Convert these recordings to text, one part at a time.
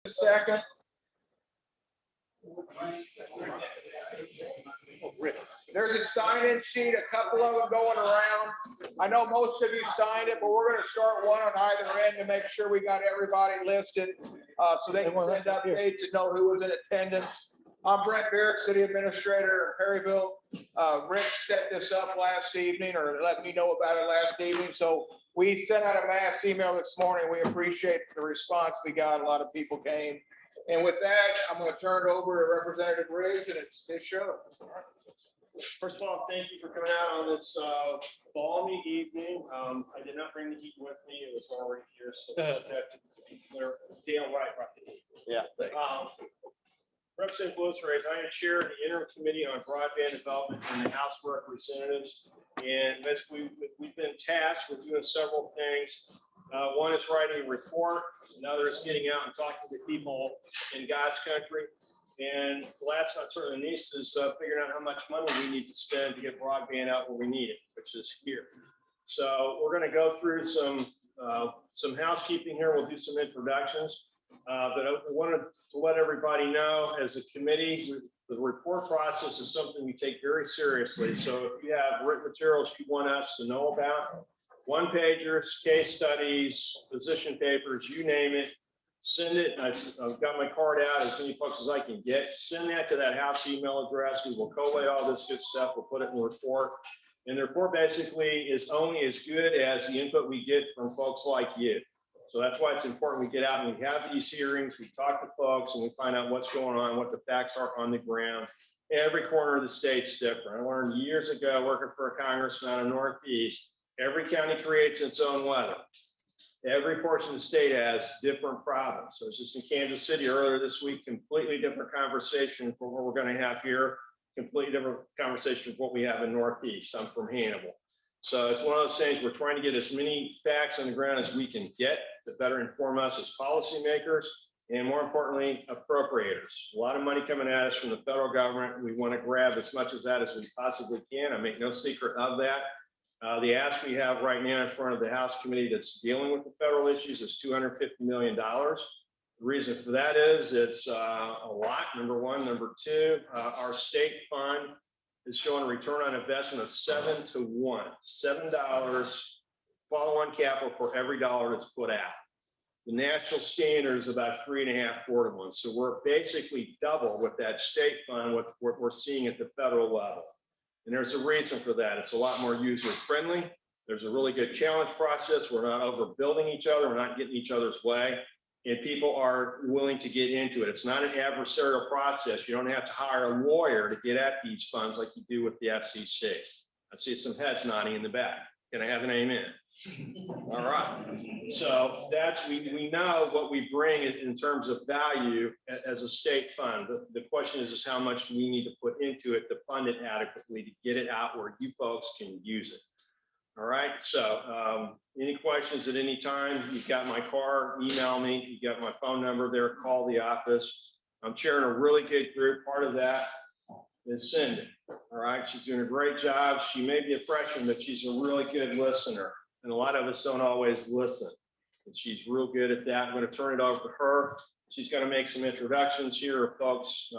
Second. There's a sign-in sheet, a couple of them going around. I know most of you signed it, but we're going to start one on either end to make sure we got everybody listed, so they can send updates to know who was in attendance. I'm Brent Barrett, City Administrator in Perryville. Rick set this up last evening, or let me know about it last evening. So we sent out a mass email this morning. We appreciate the response we got. A lot of people came. And with that, I'm going to turn it over to Representative Riggs, and it's his show. First of all, thank you for coming out on this balmy evening. I did not bring the heat with me. It was already here, so that to be clear. Dale Wright brought the heat. Yeah. Representative Buchheit-Courtway, I am chair of the Interim Committee on Broadband Development in the House of Representatives. And basically, we've been tasked with doing several things. One is writing a report. Another is getting out and talking to people in God's country. And the last but certainly least is figuring out how much money we need to spend to get broadband out where we need it, which is here. So we're going to go through some housekeeping here. We'll do some introductions. But I wanted to let everybody know, as a committee, the report process is something we take very seriously. So if you have written materials you want us to know about, one-pagers, case studies, position papers, you name it, send it. I've got my card out, as many folks as I can get. Send that to that house email address. We will collate all this good stuff. We'll put it in the report. And the report basically is only as good as the input we get from folks like you. So that's why it's important we get out and we have these hearings, we talk to folks, and we find out what's going on, what the facts are on the ground. Every corner of the state's different. I learned years ago, working for a congressman out of Northeast, every county creates its own weather. Every portion of the state has different problems. So it's just in Kansas City earlier this week, completely different conversation for what we're going to have here, completely different conversation for what we have in Northeast. I'm from Hannibal. So it's one of those things, we're trying to get as many facts on the ground as we can get to better inform us as policymakers, and more importantly, appropriators. A lot of money coming at us from the federal government. We want to grab as much of that as we possibly can. I make no secret of that. The ask we have right now in front of the House committee that's dealing with the federal issues is $250 million. The reason for that is it's a lot, number one. Number two, our state fund is showing a return on investment of 7 to 1, $7 follow-on capital for every dollar that's put out. The national standard is about 3.5, 4 to 1. So we're basically double with that state fund what we're seeing at the federal level. And there's a reason for that. It's a lot more user-friendly. There's a really good challenge process. We're not overbuilding each other. We're not getting each other's way. And people are willing to get into it. It's not an adversarial process. You don't have to hire a lawyer to get at these funds like you do with the FCC. I see some heads nodding in the back. Can I have an amen? All right. So that's, we know what we bring in terms of value as a state fund. The question is how much do we need to put into it to fund it adequately to get it out where you folks can use it. All right, so any questions at any time, you've got my card, email me, you got my phone number there, call the office. I'm chairing a really good group. Part of that is Cyndi. All right, she's doing a great job. She may be a freshman, but she's a really good listener. And a lot of us don't always listen. And she's real good at that. I'm going to turn it over to her. She's going to make some introductions here of folks,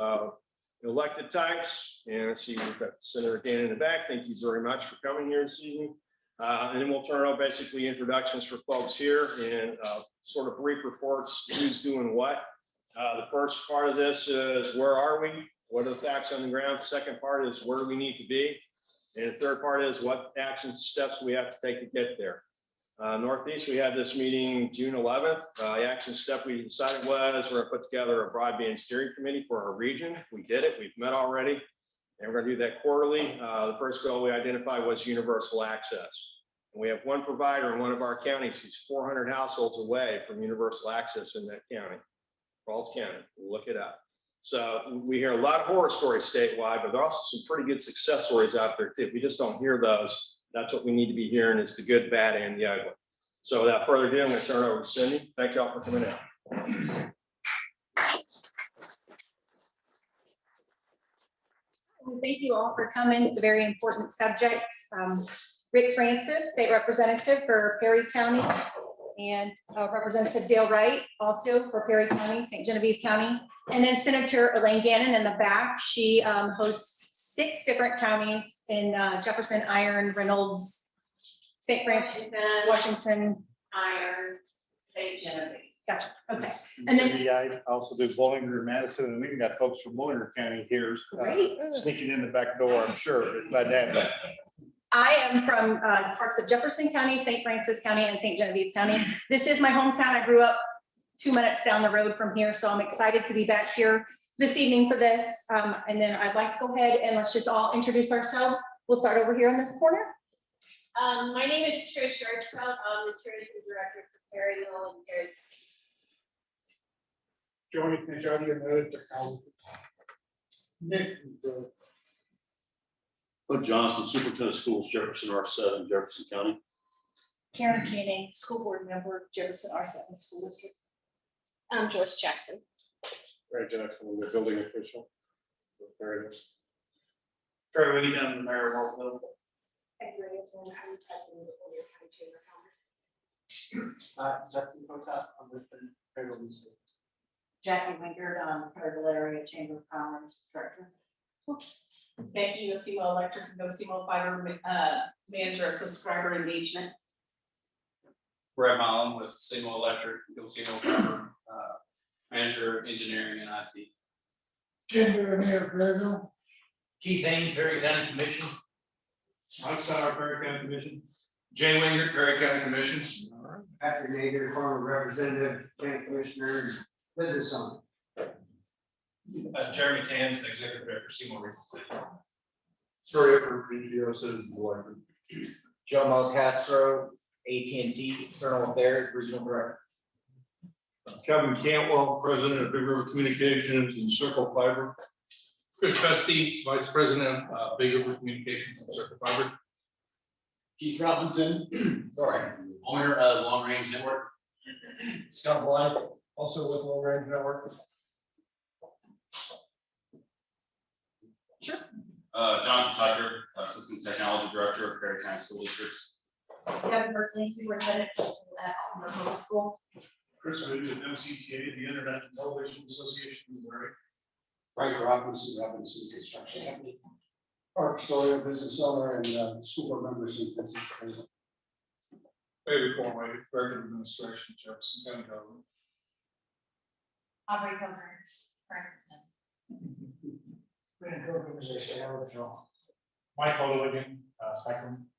elected types. And see, we've got Senator Dan in the back. Thank you very much for coming here this evening. And then we'll turn it over, basically introductions for folks here and sort of brief reports, who's doing what. The first part of this is where are we? What are the facts on the ground? Second part is where do we need to be? And the third part is what action steps we have to take to get there. Northeast, we had this meeting June 11th. The action step we decided was we're going to put together a broadband steering committee for our region. We did it. We've met already. And we're going to do that quarterly. The first goal we identified was universal access. And we have one provider in one of our counties who's 400 households away from universal access in that county, Falls County. Look it up. So we hear a lot of horror stories statewide, but there are also some pretty good success stories out there too. If we just don't hear those, that's what we need to be hearing, is the good, bad, and the ugly. So without further ado, I'm going to turn it over to Cyndi. Thank y'all for coming out. Thank you all for coming. It's a very important subject. Rick Francis, State Representative for Perry County, and Representative Dale Wright, also for Perry County, St. Genevieve County. And then Senator Elaine Gannon in the back. She hosts 6 different counties in Jefferson, Iron, Reynolds, St. Francis, Washington. Iron, St. Genevieve. Gotcha, okay. And And then- Cindy, I also do Bowlinger and Madison, and we've got folks from Bowlinger County here Great. sneaking in the back door, I'm sure, if that happens. I am from parts of Jefferson County, St. Francis County, and St. Genevieve County. This is my hometown. I grew up 2 minutes down the road from here, so I'm excited to be back here this evening for this. And then I'd like to go ahead and let's just all introduce ourselves. We'll start over here in this corner. My name is Trish Archfeld. I'm the tourism director for Perryville and Perry. Johnny Kajadi and the county. Nick. Bud Johnson, Superintendent of Schools, Jefferson R7, Jefferson County. Karen Koenig, school board member, Jefferson R7 School District. I'm Joyce Jackson. Ray Jackson, the building official. Trey Whitty, I'm the mayor of Walkville. I'm president of the County Chamber of Commerce. Justin Kota, I'm with the Perryville. Jackie Wingard, Perryville Area Chamber of Commerce Director. Becky Yosimo Electric and Yosimo Fiber Manager of Subscriber Engagement. Brett Mullen with Signal Electric, Signal Fiber, Manager of Engineering and IT. Gender Mayor Perryville. Keith Hain, Perry County Commission. Mike Sauer, Perry County Commission. Jay Wingert, Perry County Commission. Patrick Nader, former representative, county commissioner, business owner. Jeremy Tans, Executive Director, Seymour Regional Planning. Sorry for PGO Citizens Electric. Joe Castro, AT&T External Affairs Regional Director. Kevin Cantwell, President of Big River Communications and Circle Fiber. Chris Festi, Vice President, Big River Communications and Circle Fiber. Keith Robinson, sorry. Owner of Long Range Network. Scott Blythe, also with Long Range Network. Jonathan Tucker, Assistant Technology Director of Perry County School Districts. Doug Berkeley, Superintendent at Alton Public School. Chris Moody with MCTA, the Internet and Television Association of Missouri. Frank Robinson, Robinson Construction Company. Mark Story, business owner and school board members in Pennsylvania. David Conway, Director of Administration, Jefferson County Government. Aubrey Coker, Francis. Mike O'Logan, Spectrum.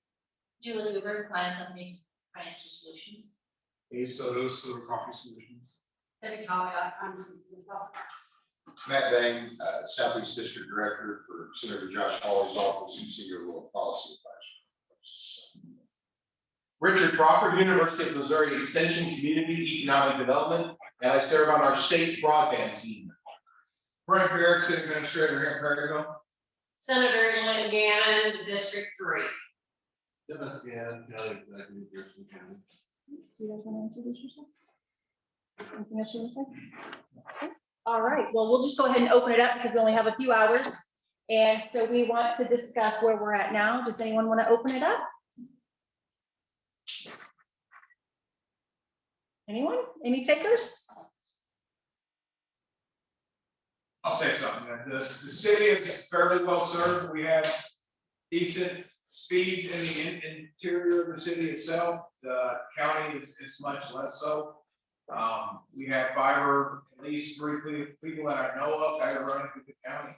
Julie Weaver, Client Company Financial Solutions. Dave Sotos, Silver Coffee Solutions. Debbie Kavanaugh, I'm Matt Bang, Southeast District Director for Senator Josh Hawley's office and Senior Rural Policy Advisor. Richard Crawford, University of Missouri Extension Community Economic Development, and I serve on our state broadband team. Brent Barrett, City Administrator here in Perryville. Senator Elaine Gannon, District 3. Do you guys want to introduce yourself? Anything else you want to say? Okay. All right, well, we'll just go ahead and open it up because we only have a few hours. And so we want to discuss where we're at now. Does anyone want to open it up? Anyone? Any takers? I'll say something. The city is fairly well served. We have decent speeds in the interior of the city itself. The county is much less so. We have fiber, at least 3 people that I know of that are running through the county.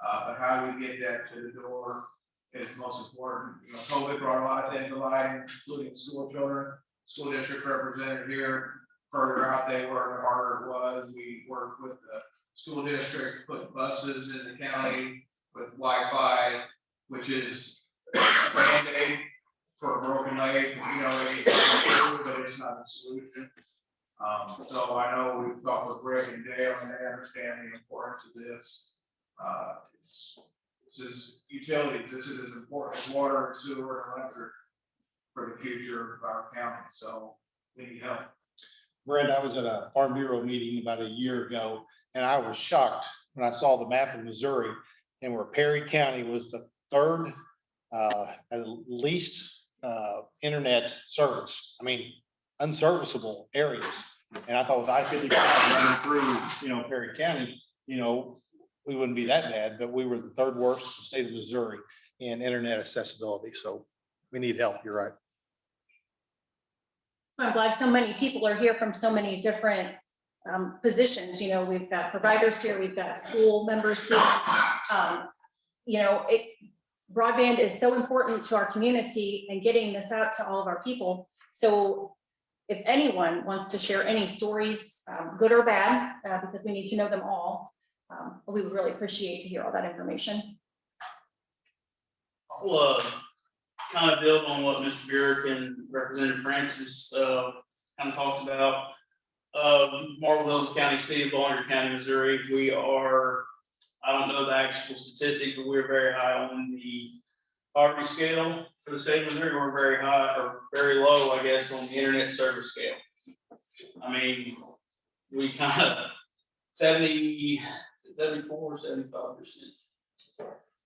But how do we get that to the door is most important. You know, COVID brought a lot of things to light, including school children, school district representative here. Further out they were, the harder it was. We worked with the school district, put buses in the county with Wi-Fi, which is a Band-Aid for a broken leg, you know, but it's not a solution. So I know we've talked with Greg and Dale and they understand the importance of this. This is utilities, this is as important as water, sewer, and electric for the future of our county, so we need help. Brent, I was at a Farm Bureau meeting about a year ago, and I was shocked when I saw the map of Missouri and where Perry County was the third at least internet service. I mean, unserviceable areas. And I thought with I-55 running through, Perry County, we wouldn't be that bad, but we were the third worst in the state of Missouri in internet accessibility. So we need help. You're right. So I'm glad so many people are here from so many different positions. We've got providers here, we've got school members here. Broadband is so important to our community and getting this out to all of our people. So if anyone wants to share any stories, good or bad, because we need to know them all, we would really appreciate to hear all that information. I'll kind of build on what Mr. Burek and Representative Francis kind of talked about. Marble Hills County, City of Ballinger County, Missouri, we are, I don't know the actual statistic, but we're very high on the poverty scale for the state of Missouri. We're very high or very low, I guess, on the internet service scale. I mean, we kind of 74, 75%. I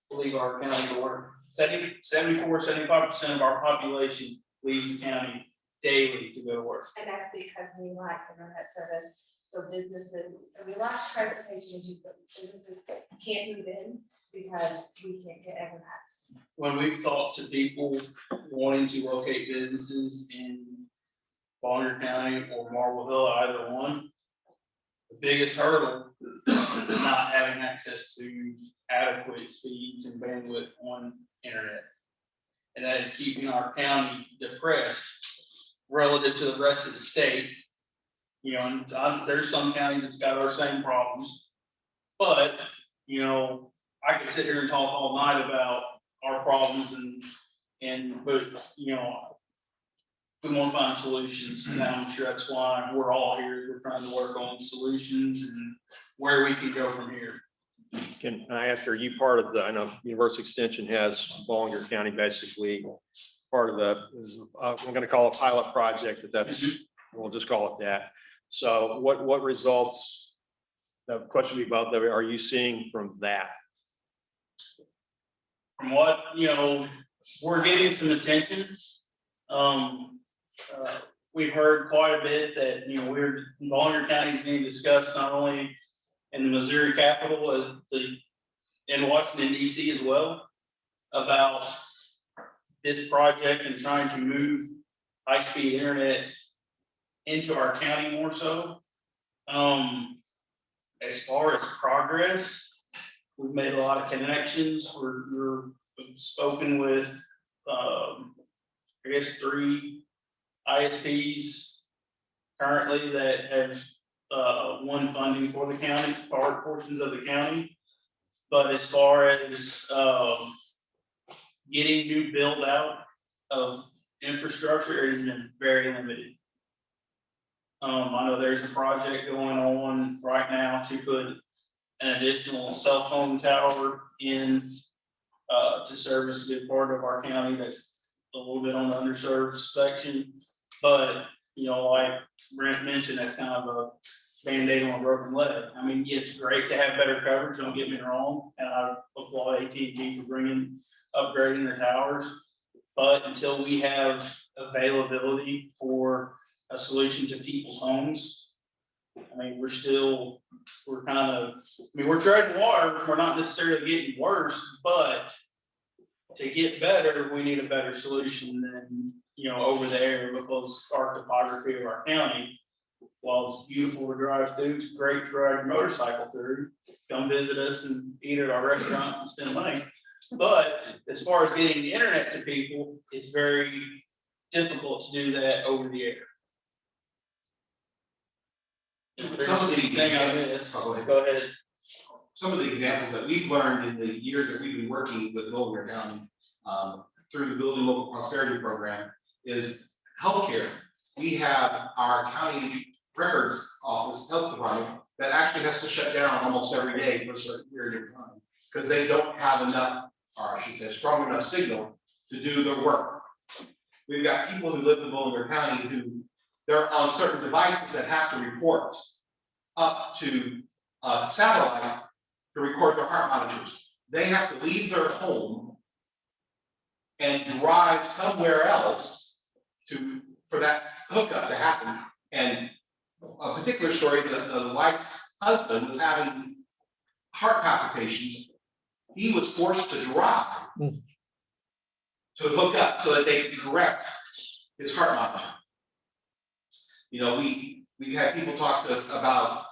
believe our county board, 74, 75% of our population leaves the county daily to go to work. And that's because we lack internet service. So businesses, and we lack transportation, businesses can't move in because we can't get internet. When we've talked to people wanting to locate businesses in Ballinger County or Marble Hill, either one, the biggest hurdle is not having access to adequate speeds and bandwidth on internet. And that is keeping our county depressed relative to the rest of the state. And there's some counties that's got our same problems, but, I could sit here and talk all night about our problems but we want to find solutions, and I'm sure that's why we're all here. We're trying to work on solutions and where we can go from here. Can I ask, are you part of I know University Extension has Ballinger County basically part of I'm going to call it a pilot project, but we'll just call it that. So what results, the question about that, are you seeing from that? From what, we're getting some attention. We've heard quite a bit that, Ballinger County is being discussed not only in the Missouri capital, in Washington DC as well, about this project and trying to move high-speed internet into our county more so. As far as progress, we've made a lot of connections. We've spoken with, I guess, 3 ISPs currently that have won funding for the county, portions of the county. But as far as getting new build out of infrastructure, it has been very limited. I know there's a project going on right now to put an additional cell phone tower in to service a good part of our county that's a little bit on the underserved section. But, like Brent mentioned, that's kind of a Band-Aid on a broken leg. I mean, it's great to have better coverage, don't get me wrong. And I applaud AT&T for upgrading their towers. But until we have availability for a solution to people's homes, I mean, we're treading water. We're not necessarily getting worse, but to get better, we need a better solution than, over there, because our topography of our county, while it's beautiful to drive through, it's great to ride your motorcycle through, come visit us and eat at our restaurants and spend money. But as far as getting the internet to people, it's very difficult to do that over the air. Some of the Go ahead. Some of the examples that we've learned in the years that we've been working with Ballinger County through the Building Local Prosperity Program is healthcare. We have our county records office, health department, that actually has to shut down almost every day for a certain period of time because they don't have enough, or I should say, strong enough signal to do their work. We've got people who live in Ballinger County who they're on certain devices that have to report up to satellite to record their heart monitors. They have to leave their home and drive somewhere else for for that hookup to happen. And a particular story, the wife's husband was having heart palpitations. He was forced to drive to hook up so that they could correct his heart monitor. You know, we had people talk to us about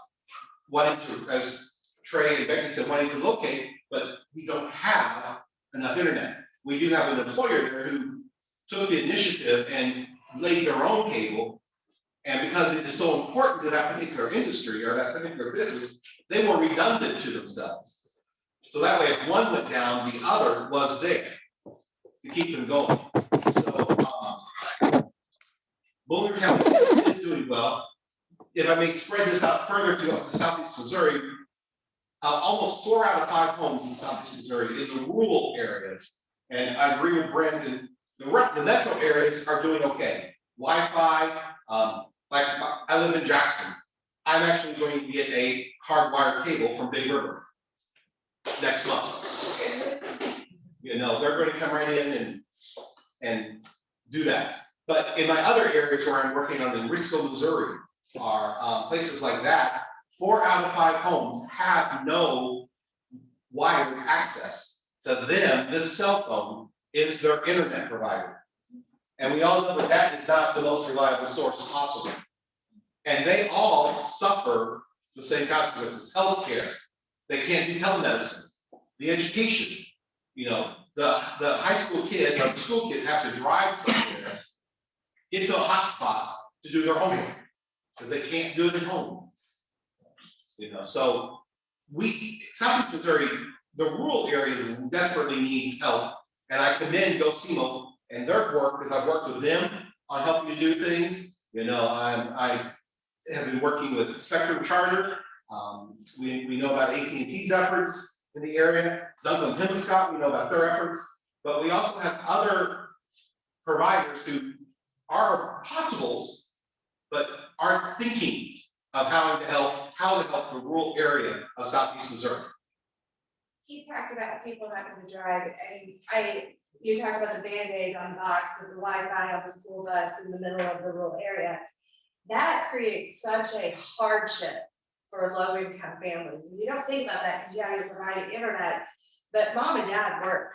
wanting to, as Trey and Becky said, wanting to locate, but we don't have enough internet. We do have an employer there who took the initiative and laid their own cable. And because it is so important to that particular industry or that particular business, they were redundant to themselves. So that way, if one went down, the other was there to keep them going. So Boulder County is doing well. If I may spread this out further to Southeast Missouri, almost 4 out of 5 homes in Southeast Missouri is in rural areas. And I agree with Brandon, the metro areas are doing okay. Wi-Fi, like I live in Jackson. I'm actually going to get a hardwired cable from Big River next month. You know, they're going to come right in and do that. But in my other areas where I'm working on in Risco, Missouri, are places like that, 4 out of 5 homes have no wired access. To them, this cell phone is their internet provider. And we all know that that is not the most reliable source possible. And they all suffer the same consequences. Healthcare, they can't do telemedicine. The education, you know, the high school kids or the school kids have to drive somewhere, get to a hotspot to do their homework because they can't do it at home. You know, so Southeast Missouri, the rural area desperately needs help. And I commend GoSimo and their work because I've worked with them on helping to do things. You know, I have been working with Spectrum Charter. We know about AT&T's efforts in the area. Douglas Hemscott, we know about their efforts. But we also have other providers who are possibles, but aren't thinking of how to help the rural area of Southeast Missouri. He talked about people not going to drive, and you talked about the Band-Aid on the box with the Wi-Fi on the school bus in the middle of the rural area. That creates such a hardship for low-income families. And you don't think about that because you're providing internet, but mom and dad work.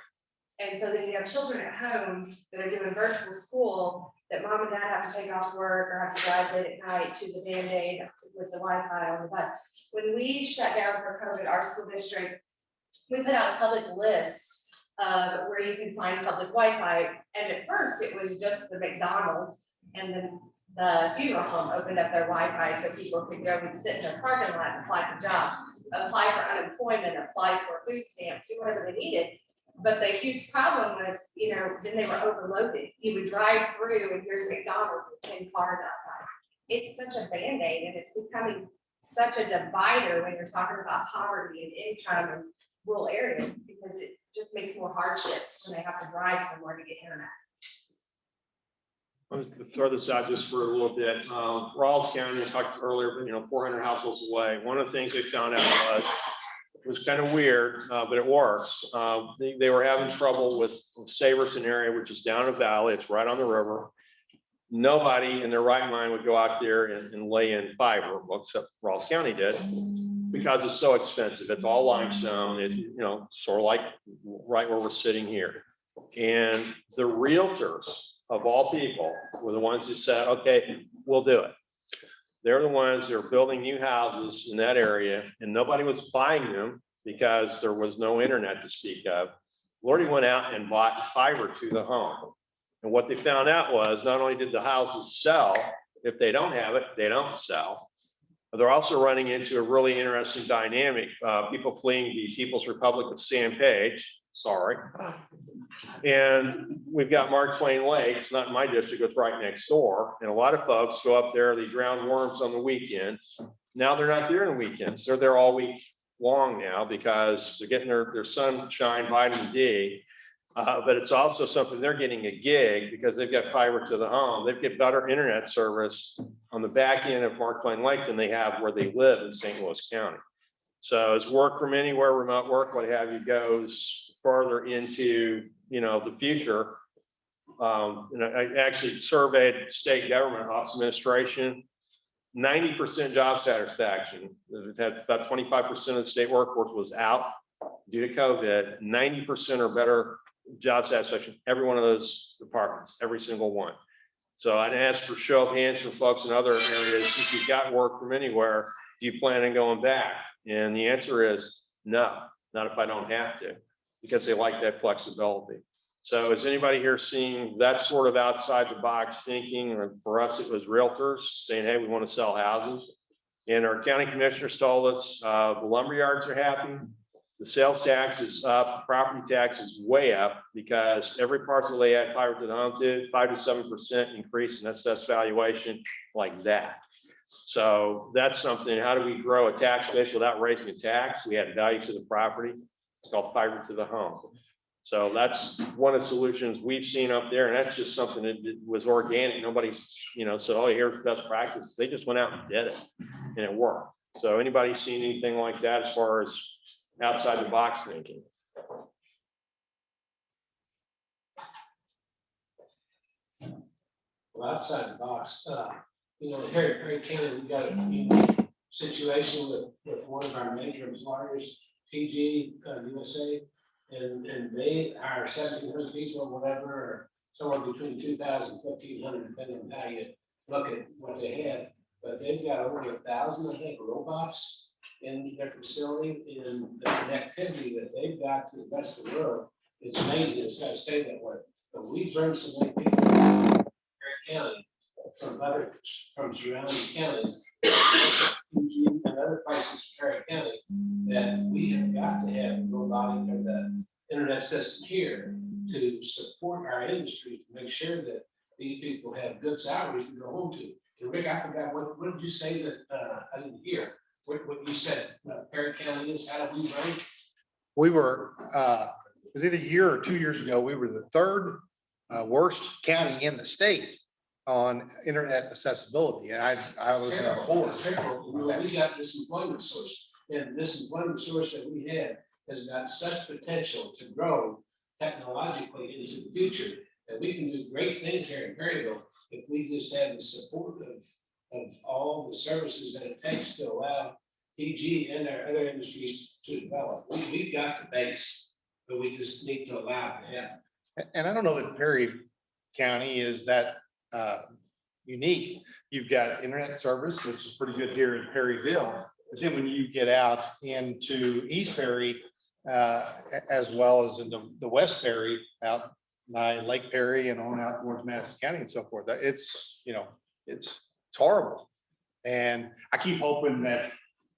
And so then you have children at home that are doing virtual school that mom and dad have to take off work or have to drive late at night to the Band-Aid with the Wi-Fi on the bus. When we shut down for COVID, our school district, we put out a public list of where you can find public Wi-Fi. And at first it was just the McDonald's, and then the funeral home opened up their Wi-Fi so people could go and sit in their parking lot and apply for jobs, apply for unemployment, apply for food stamps, do whatever they needed. But the huge problem was, you know, then they were overloaded. You would drive through and here's McDonald's with 10 cars outside. It's such a Band-Aid, and it's becoming such a divider when you're talking about poverty and income and rural areas, because it just makes more hardships when they have to drive somewhere to get internet. I'm going to throw this out just for a little bit. Rawls County, I talked earlier, you know, 400 households away. One of the things they found out was kind of weird, but it works. They were having trouble with Saverton area, which is down a valley. It's right on the river. Nobody in their right mind would go out there and lay in fiber, well, except Rawls County did, because it's so expensive. It's all limestone. It, you know, sort of like right where we're sitting here. And the realtors of all people were the ones who said, okay, we'll do it. They're the ones that are building new houses in that area, and nobody was buying them because there was no internet to speak of. Lordy went out and bought fiber to the home. And what they found out was not only did the houses sell, if they don't have it, they don't sell. But they're also running into a really interesting dynamic. People fleeing the People's Republic of San Page, sorry. And we've got Mark Twain Lake. It's not in my district, it's right next door. And a lot of folks go up there, they drown worms on the weekend. Now they're not there on the weekends. They're there all week long now because they're getting their sunshine, vitamin D. But it's also something they're getting a gig because they've got fiber to the home. They've got better internet service on the back end of Mark Twain Lake than they have where they live in St. Louis County. So as work from anywhere, remote work, what have you, goes further into, you know, the future, and I actually surveyed state government office administration. 90% job satisfaction. Had about 25% of the state workforce was out due to COVID. 90% or better job satisfaction, every one of those departments, every single one. So I'd ask for show of hands from folks in other areas. If you've got work from anywhere, do you plan on going back? And the answer is no, not if I don't have to, because they like that flexibility. So is anybody here seeing that sort of outside the box thinking? Or for us, it was realtors saying, hey, we want to sell houses. And our county commissioners told us the lumber yards are happy. The sales tax is up, property tax is way up because every parcel they add fiber to the home to 5 to 7% increase in assessed valuation like that. So that's something. How do we grow a tax base without raising a tax? We add value to the property. It's called fiber to the home. So that's one of the solutions we've seen up there. And that's just something that was organic. Nobody's, said, oh, here's best practice. They just went out and did it and it worked. So anybody seen anything like that as far as outside the box thinking? Well, outside the box, here in Perry County, we got a unique situation with one of our major employers, PG USA, and they hire 1,700 people, whatever, or somewhere between 2,000 and 1,500, depending on how you look at what they have. But they've got over 1,000, I think, robots in their facility, and the connectivity that they've got to the rest of the world is amazing. It's got to stay that way. But we bring so many people to Perry County from surrounding counties and other places in Perry County that we have got to have robotic or the internet system here to support our industry, to make sure that these people have good salaries to go home to. And Rick, I forgot, what did you say that I didn't hear? What you said, Perry County is, how do we rank? We were, it was either a year or 2 years ago, we were the third worst county in the state on internet accessibility. And I was fourth. We got this employment source, and this employment source that we have has got such potential to grow technologically into the future that we can do great things here in Perryville if we just have the support of all the services that it takes to allow TG and our other industries to develop. We've got the base, but we just need to allow it to happen. And I don't know that Perry County is that unique. You've got internet service, which is pretty good here in Perryville. But then when you get out into East Perry, as well as in the West Perry, out by Lake Perry and on out towards Madison County and so forth, it's horrible. And I keep hoping that,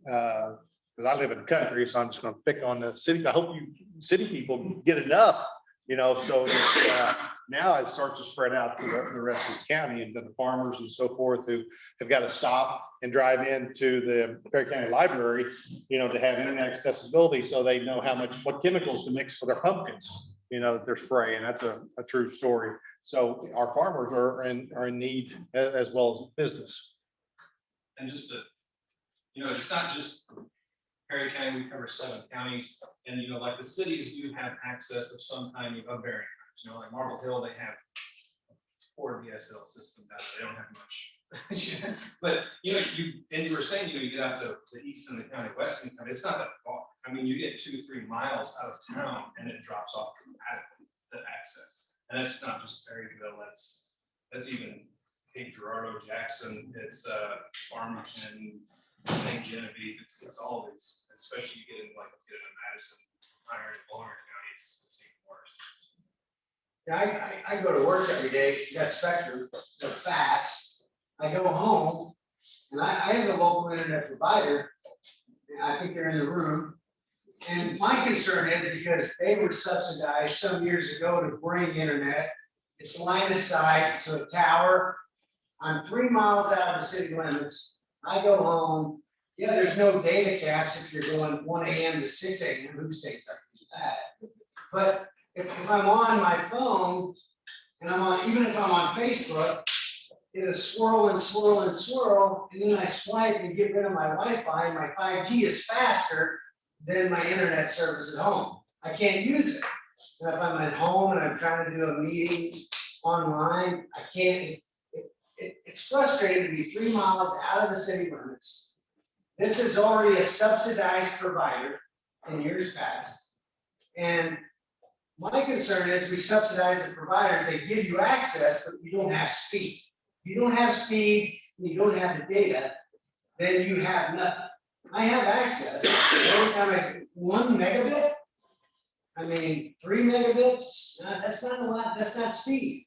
because I live in the country, so I'm just going to pick on the city. I hope you city people get enough, so that, now it starts to spread out to the rest of the county and to the farmers and so forth who have got to stop and drive into the Perry County Library, to have internet accessibility so they know what chemicals to mix for their pumpkins, that they're spraying. That's a true story. So our farmers are in need as well as business. And just to, it's not just Perry County, we cover 7 counties, and like the cities do have access of some kind of varying types. Like Marble Hill, they have 4 DSL system down there. They don't have much. But you were saying, you get out to the east in the county, west in the county, it's not that far. I mean, you get 2-3 miles out of town and it drops off dramatically, the access. And it's not just Perryville, that's even Cape Girardeau, Jackson, it's Farmington, St. Genevieve, it's all of these, especially you get in Madison, Iron, Baltimore County, it's even worse. Yeah, I go to work every day, got Spectrum, they're fast. I go home and I have a local internet provider, and I think they're in the room. And my concern is because they were subsidized some years ago to bring internet, it's line of sight to a tower. I'm 3 miles out of the city limits. I go home. Yeah, there's no data caps if you're going 1 a.m. to 6 a.m. Who states that? But if I'm on my phone and even if I'm on Facebook, it'll swirl and swirl and swirl, and then I swipe and get rid of my Wi-Fi, and my 5G is faster than my internet service at home. I can't use it. And if I'm at home and I'm trying to do a meeting online. I can't, it's frustrating to be 3 miles out of the city limits. This is already a subsidized provider in years past. And my concern is we subsidize the providers, they give you access, but you don't have speed. If you don't have speed, and you don't have the data, then you have nothing. I have access. Every time I say 1 megabit, I mean, 3 megabits, that's not a lot, that's not speed.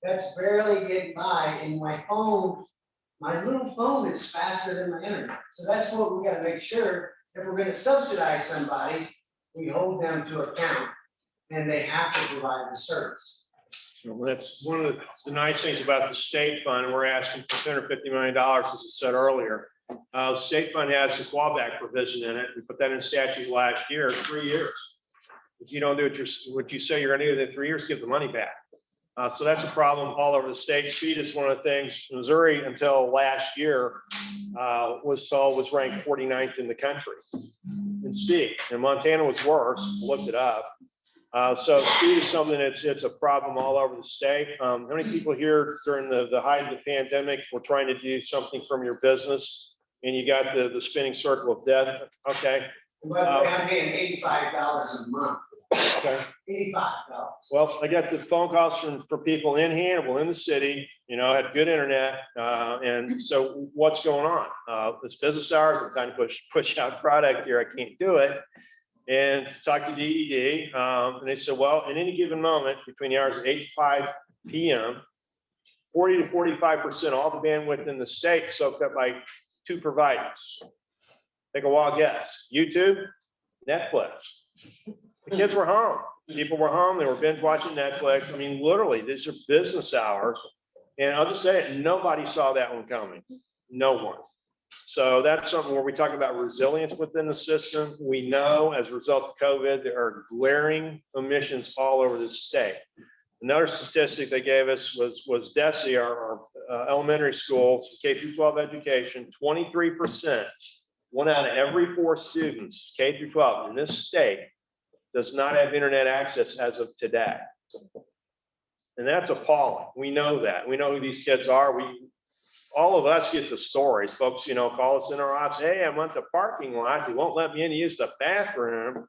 That's barely getting by, and my phone, my little phone is faster than my internet. So that's what we gotta make sure, if we're gonna subsidize somebody, we hold them to account, and they have to provide the service. Well, that's one of the nice things about the state fund. We're asking for $250 million, as I said earlier. The state fund has the clawback provision in it. We put that in statute last year, 3 years. If you don't do what you say you're gonna do within 3 years, give the money back. So that's a problem all over the state. Speed is one of the things. Missouri, until last year, was ranked 49th in the country in speed. And Montana was worse. Looked it up. So speed is something it's a problem all over the state. How many people here during the height of the pandemic were trying to do something from your business and you got the spinning circle of death? Okay. But I'm paying $85 a month. Okay. $85. Well, I got the phone calls from people in Hannibal, in the city, you know, had good internet. And so what's going on? It's business hours. I'm trying to push out product here. I can't do it. And talked to DED, and they said, well, at any given moment between the hours of 8 to 5 p.m., 40 to 45% all the bandwidth in the state soaked up by 2 providers. Take a wild guess. YouTube, Netflix. The kids were home. People were home. They were binge watching Netflix. I mean, literally, these are business hours. And I'll just say it, nobody saw that one coming. No one. So that's something where we talk about resilience within the system. We know as a result of COVID, there are glaring omissions all over the state. Another statistic they gave us was DESE, our elementary schools, K through 12 education, 23%, 1 out of every 4 students, K through 12 in this state, does not have internet access as of today. And that's appalling. We know that. We know who these kids are. All of us get the stories. Folks, you know, call us in our office. Hey, I'm at the parking lot. They won't let me in to use the bathroom.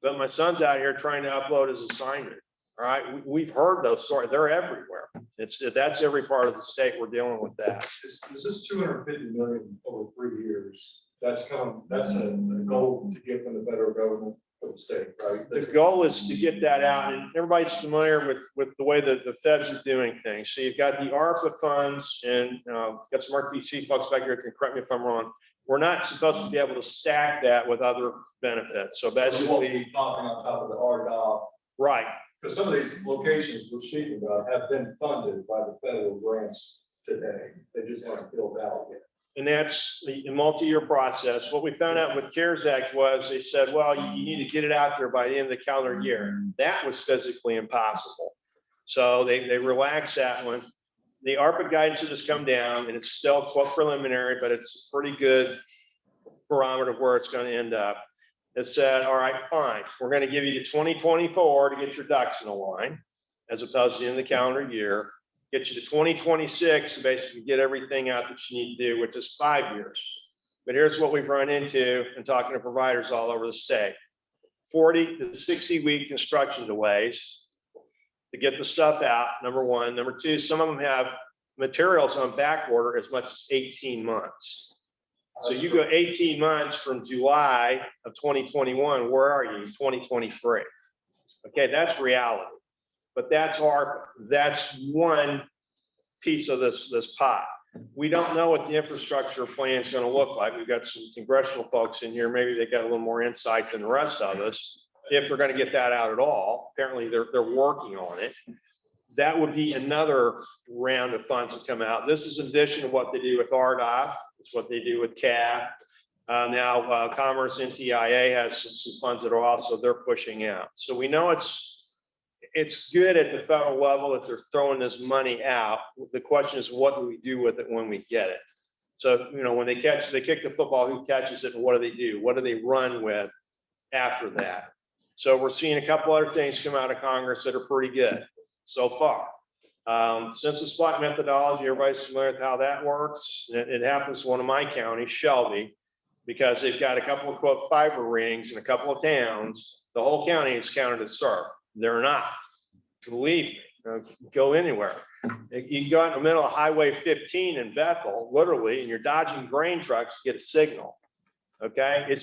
But my son's out here trying to upload his assignment. All right. We've heard those stories. They're everywhere. That's every part of the state. We're dealing with that. This is $250 million over 3 years. That's a goal to give them a better government for the state, right? The goal is to get that out, and everybody's familiar with the way that the feds are doing things. So you've got the ARPA funds, and got some RPC folks back here can correct me if I'm wrong. We're not supposed to be able to stack that with other benefits. So basically, Talking on top of the RDOF. right. Because some of these locations we're speaking about have been funded by the federal grants today. They just haven't filled out yet. And that's a multi-year process. What we found out with CARES Act was they said, well, you need to get it out there by the end of the calendar year. That was physically impossible. So they relaxed that one. The ARPA guidance has just come down and it's still quite preliminary, but it's a pretty good barometer of where it's going to end up. It said, all right, fine. We're going to give you to 2024 to get your ducks in a line, as opposed to the end of the calendar year. Get you to 2026 to basically get everything out that you need to do, which is 5 years. But here's what we've run into in talking to providers all over the state. 40 to 60-week construction delays to get the stuff out, number one. Number two, some of them have materials on back order as much as 18 months. So you go 18 months from July of 2021, where are you? 2023. Okay, that's reality. But that's one piece of this pot. We don't know what the infrastructure plan is going to look like. We've got some congressional folks in here. Maybe they got a little more insight than the rest of us. If they're going to get that out at all, apparently they're working on it. That would be another round of funds that come out. This is in addition to what they do with RDOF. It's what they do with CAF. Now Commerce NTIA has some funds that are also they're pushing out. So we know it's good at the federal level that they're throwing this money out. The question is, what do we do with it when we get it? So, you know, when they kick the football, who catches it and what do? What do they run with after that? So we're seeing a couple other things come out of Congress that are pretty good so far. Census block methodology, everybody's familiar with how that works. It happens in one of my counties, Shelby, because they've got a couple of quote fiber rings in a couple of towns. The whole county is counted as served. They're not. Believe me, go anywhere. You go out in the middle of Highway 15 in Bethel, literally, and you're dodging grain trucks, get a signal. Okay, it's